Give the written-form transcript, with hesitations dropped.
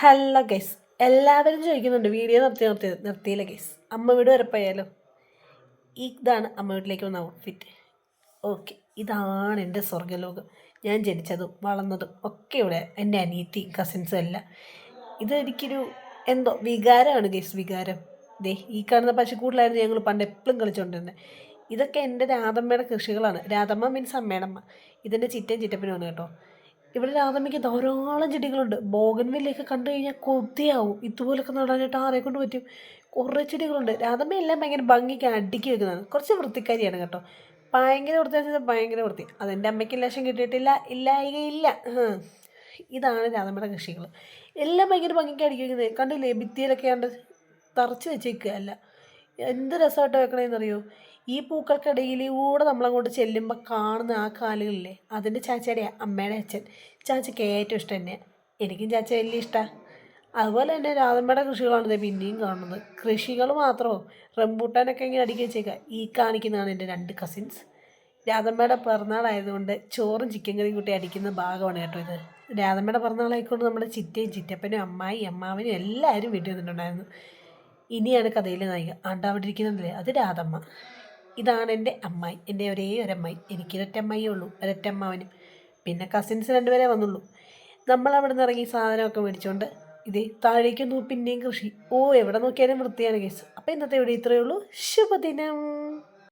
Hello guys, എല്ലാവരും ചോദിക്കുന്നുണ്ട് video നിർത്തിയില്ല ഗൈസ്. അമ്മ വീട് വരെ പോയാലോ? ഇതാണ് അമ്മ വീട്ടിലേക്ക് വന്ന ഔട്ട്ഫിറ്റ്. ഓക്കെ, ഇതാണ് എൻ്റെ സ്വർഗ്ഗലോകം. ഞാൻ ജനിച്ചതും വളർന്നതും ഒക്കെ ഇവിടെ, എൻ്റെ അനിയത്തിയും കസിൻസും എല്ലാം. ഇതെനിക്കൊരു എന്തോ വികാരമാണ് ഗൈസ്, വികാരം. ദേ ഈ കാണുന്ന പശുക്കൂട്ടിലായിരുന്നു ഞങ്ങൾ പണ്ട് എപ്പോഴും കളിച്ചുകൊണ്ടിരുന്നത്. ഇതൊക്കെ എൻ്റെ രാധമ്മയുടെ കൃഷികളാണ്. രാധമ്മ മീൻസ് അമ്മയുടെ അമ്മ. ഇതെൻ്റെ ചിറ്റയും ചിറ്റപ്പനുമാണ് കേട്ടോ. ഇവിടെ രാധമ്മയ്ക്ക് ധാരാളം ചെടികളുണ്ട്. ബോഗൻവില്ലയൊക്കെ കണ്ടു കഴിഞ്ഞാൽ കൊതിയാവും. ഇതുപോലൊക്കെ നടാനായിട്ട് ആരെ കൊണ്ട് പറ്റും? കുറേ ചെടികളുണ്ട്. രാധമ്മ എല്ലാം ഭയങ്കര ഭംഗിക്ക് അടുക്കി വെക്കുന്നതാണ്. കുറച്ച് വൃത്തിക്കാരിയാണ് കേട്ടോ. ഭയങ്കര വൃത്തി, ഭയങ്കര വൃത്തി. അതെൻ്റെ അമ്മയ്ക്ക് ലക്ഷം കിട്ടിയിട്ടില്ല, ഇല്ലായികയില്ല. ഇതാണ് രാധമ്മയുടെ കൃഷികൾ. എല്ലാം ഭയങ്കര ഭംഗിക്ക് അടുക്കി വെക്കുന്നത് കണ്ടില്ലേ? ഭിത്തിയിലൊക്കെ ആണ്ട് തറച്ച് വെച്ചേക്കുക അല്ല. എന്ത് രസമായിട്ട് വെക്കണേന്നറിയോ? ഈ പൂക്കൾക്കിടയിലൂടെ നമ്മളങ്ങോട്ട് ചെല്ലുമ്പോൾ കാണുന്ന ആ കാലുകളില്ലേ, അതിൻ്റെ ചാച്ചയുടെ അമ്മയുടെ അച്ഛൻ. ചാച്ചയ്ക്ക് ഏറ്റവും ഇഷ്ടം തന്നെയാണ്. എനിക്കും ചാച്ച വലിയ ഇഷ്ടമാണ്. അതുപോലെ തന്നെ രാധമ്മയുടെ കൃഷികളാണ് പിന്നെയും കാണുന്നത്. കൃഷികൾ മാത്രമോ, റംബൂട്ടാനൊക്കെ ഇങ്ങനെ അടുക്കി വെച്ചേക്കുക. ഈ കാണിക്കുന്നതാണ് എൻ്റെ 2 കസിൻസ്. രാധമ്മയുടെ പിറന്നാളായതുകൊണ്ട് ചോറും ചിക്കൻ കറിയും കൂട്ടി അടിക്കുന്ന ഭാഗമാണ് കേട്ടോ ഇത്. രാധമ്മയുടെ പിറന്നാളായിക്കൊണ്ട് നമ്മുടെ ചിറ്റയും ചിറ്റപ്പനും അമ്മായി അമ്മാവനും എല്ലാവരും വീട്ടിൽ നിന്നിട്ടുണ്ടായിരുന്നു. ഇനിയാണ് കഥയിലെ നായിക. അവിടെ ഇരിക്കുന്നുണ്ടല്ലേ, അത് രാധമ്മ. ഇതാണ് എൻ്റെ അമ്മായി, എൻ്റെ ഒരേ ഒരമ്മായി. എനിക്കൊരൊറ്റ അമ്മായിയേ ഉള്ളൂ, ഒരൊറ്റ അമ്മാവനും. പിന്നെ കസിൻസ് 2 പേരെ വന്നുള്ളൂ. നമ്മൾ അവിടെ നിന്ന് ഇറങ്ങി സാധനമൊക്കെ മേടിച്ചുകൊണ്ട് ഇത് താഴേക്കൊന്നു പിന്നെയും കൃഷി. എവിടെ നോക്കിയാലും വൃത്തിയാണ് കേസ്. അപ്പോൾ ഇന്നത്തെ ഇവിടെ ഇത്രയേ ഉള്ളൂ. ശുഭദിനം.